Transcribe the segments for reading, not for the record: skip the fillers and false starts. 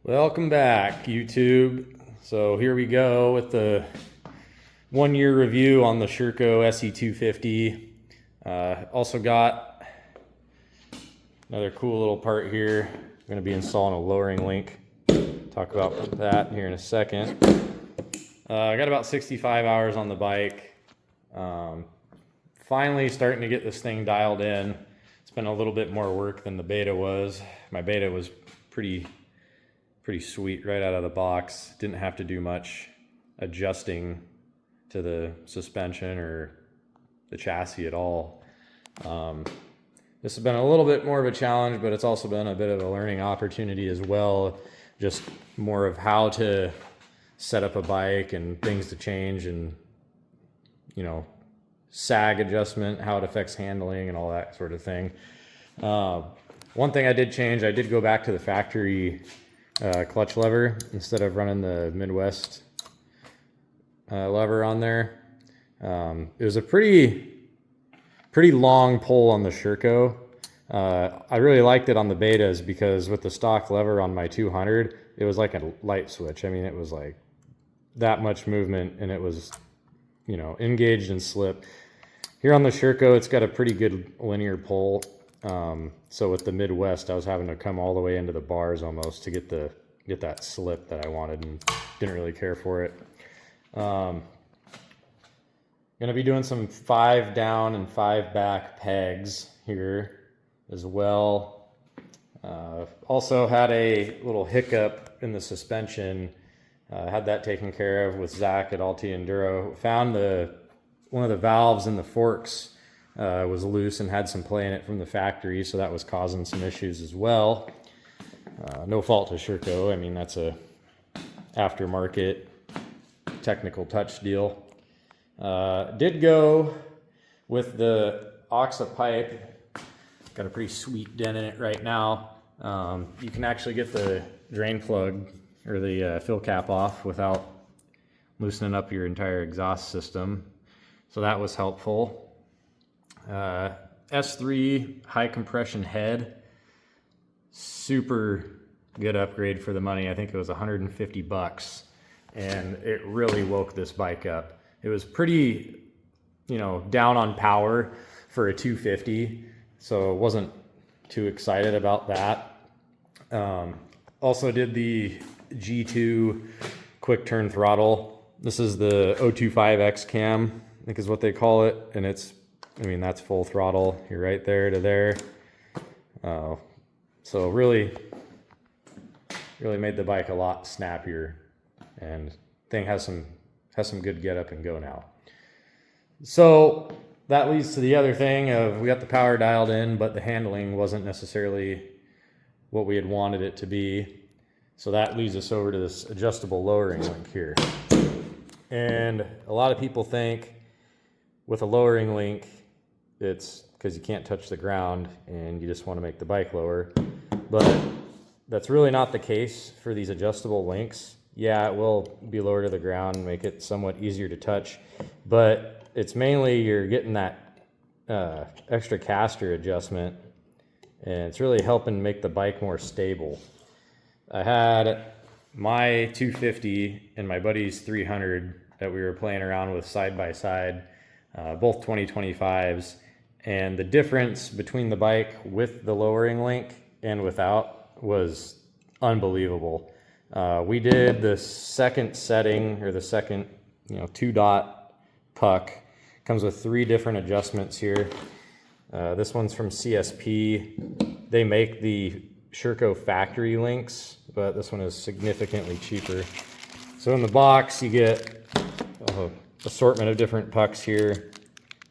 Welcome back, YouTube. So here we go with the 1-year review on the Sherco SE250. Also got another cool little part here. I'm going to be installing a lowering link. Talk about that here in a second. I got about 65 hours on the bike. Finally starting to get this thing dialed in. It's been a little bit more work than the beta was. My beta was pretty sweet right out of the box. Didn't have to do much adjusting to the suspension or the chassis at all. This has been a little bit more of a challenge, but it's also been a bit of a learning opportunity as well. Just more of how to set up a bike and things to change, and sag adjustment, how it affects handling and all that sort of thing. One thing I did change, I did go back to the factory clutch lever instead of running the Midwest lever on there. It was a pretty long pull on the Sherco. I really liked it on the betas because with the stock lever on my 200, it was like a light switch. I mean, it was like that much movement and it was, engaged and slip. Here on the Sherco, it's got a pretty good linear pull. So with the Midwest, I was having to come all the way into the bars almost to get that slip that I wanted, and didn't really care for it. Going to be doing some 5 down and 5 back pegs here as well. Also had a little hiccup in the suspension. Had that taken care of with Zach at Alti Enduro. Found one of the valves in the forks was loose and had some play in it from the factory, so that was causing some issues as well. No fault to Sherco. I mean, that's a aftermarket technical touch deal. Did go with the Oxa pipe. Got a pretty sweet dent in it right now. You can actually get the drain plug or the fill cap off without loosening up your entire exhaust system. So that was helpful. S3 high compression head, super good upgrade for the money. I think it was 150 bucks, and it really woke this bike up. It was pretty, down on power for a 250, so wasn't too excited about that. Also did the G2 quick turn throttle. This is the 025X cam, I think is what they call it, and that's full throttle. You're right there to there. So really made the bike a lot snappier, and thing has some good get up and go now. So that leads to the other thing of we got the power dialed in, but the handling wasn't necessarily what we had wanted it to be. So that leads us over to this adjustable lowering link here. And a lot of people think with a lowering link, it's because you can't touch the ground and you just want to make the bike lower. But that's really not the case for these adjustable links. Yeah, it will be lower to the ground and make it somewhat easier to touch, but it's mainly you're getting that extra caster adjustment, and it's really helping make the bike more stable. I had my 250 and my buddy's 300 that we were playing around with side by side, both 2025s, and the difference between the bike with the lowering link and without was unbelievable. We did the second setting, or the second 2-dot puck. Comes with 3 different adjustments here. This one's from CSP. They make the Sherco factory links, but this one is significantly cheaper. So in the box you get an assortment of different pucks here.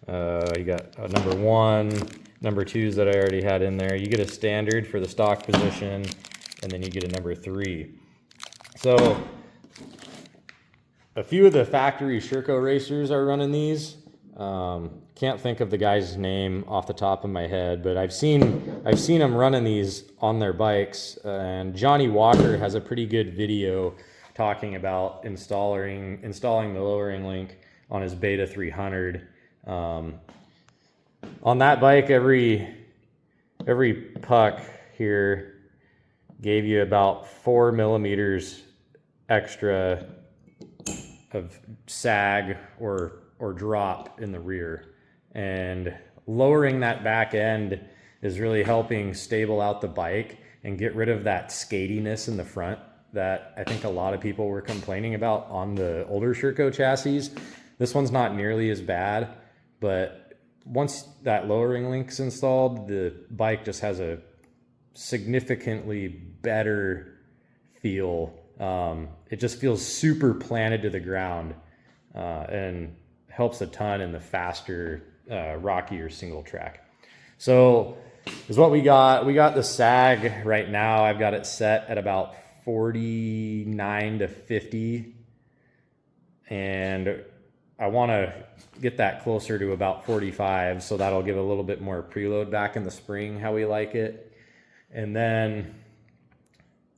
You got a number 1, number 2s that I already had in there. You get a standard for the stock position, and then you get a number 3. So a few of the factory Sherco racers are running these. Can't think of the guy's name off the top of my head, but I've seen them running these on their bikes. And Johnny Walker has a pretty good video talking about installing the lowering link on his Beta 300. On that bike, every puck here gave you about 4 millimeters extra of sag or drop in the rear. And lowering that back end is really helping stable out the bike and get rid of that skatiness in the front that I think a lot of people were complaining about on the older Sherco chassis. This one's not nearly as bad, but once that lowering link's installed, the bike just has a significantly better feel. It just feels super planted to the ground, and helps a ton in the faster, rockier single track. So is what we got. We got the sag right now. I've got it set at about 49 to 50. And I want to get that closer to about 45. So that'll give a little bit more preload back in the spring, how we like it. And then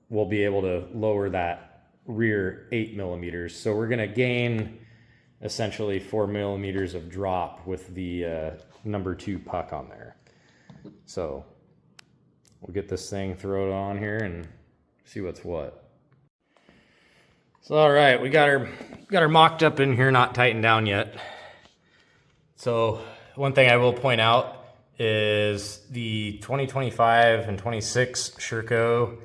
we'll be able to lower that rear 8 millimeters. So we're going to gain essentially 4 millimeters of drop with the number 2 puck on there. So we'll get this thing thrown on here and see what's what. So all right, we got her mocked up in here, not tightened down yet. So one thing I will point out is the 2025 and 26 Sherco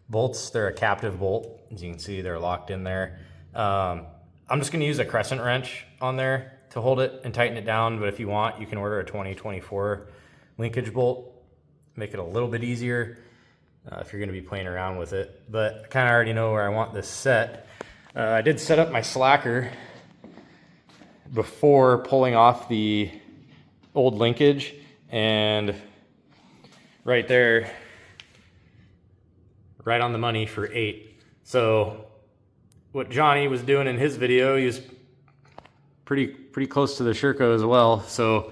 bolts. They're a captive bolt. As you can see, they're locked in there. I'm just going to use a crescent wrench on there to hold it and tighten it down. But if you want, you can order a 2024 linkage bolt. Make it a little bit easier if you're going to be playing around with it. But I kind of already know where I want this set. I did set up my slacker before pulling off the old linkage, and right there, right on the money for 8. So what Johnny was doing in his video, he was pretty close to the Sherco as well. So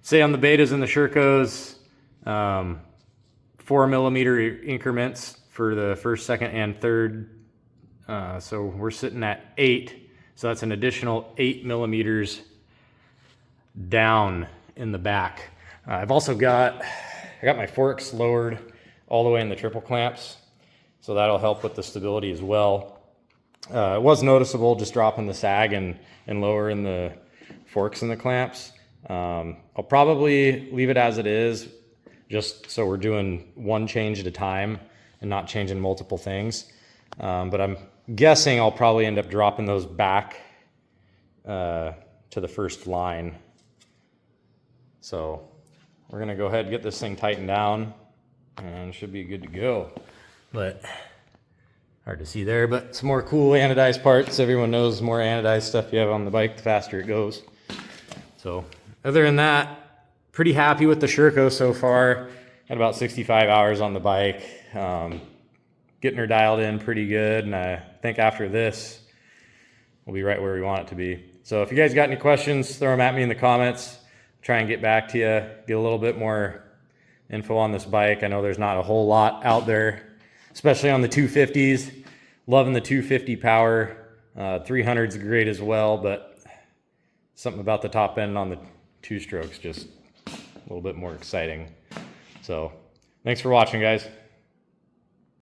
say on the betas and the Shercos, 4 millimeter increments for the first, second, and third. So we're sitting at 8. So that's an additional 8 millimeters down in the back. I've also got my forks lowered all the way in the triple clamps. So that'll help with the stability as well. It was noticeable just dropping the sag and lowering the forks in the clamps. I'll probably leave it as it is, just so we're doing one change at a time and not changing multiple things. But I'm guessing I'll probably end up dropping those back to the first line. So we're gonna go ahead and get this thing tightened down and it should be good to go. But hard to see there, but some more cool anodized parts. Everyone knows the more anodized stuff you have on the bike, the faster it goes. So other than that, pretty happy with the Sherco so far. Had about 65 hours on the bike. Getting her dialed in pretty good, and I think after this, we'll be right where we want it to be. So if you guys got any questions, throw them at me in the comments. Try and get back to you, get a little bit more info on this bike. I know there's not a whole lot out there, especially on the 250s. Loving the 250 power. 300's great as well, but something about the top end on the 2-strokes just a little bit more exciting. So thanks for watching, guys.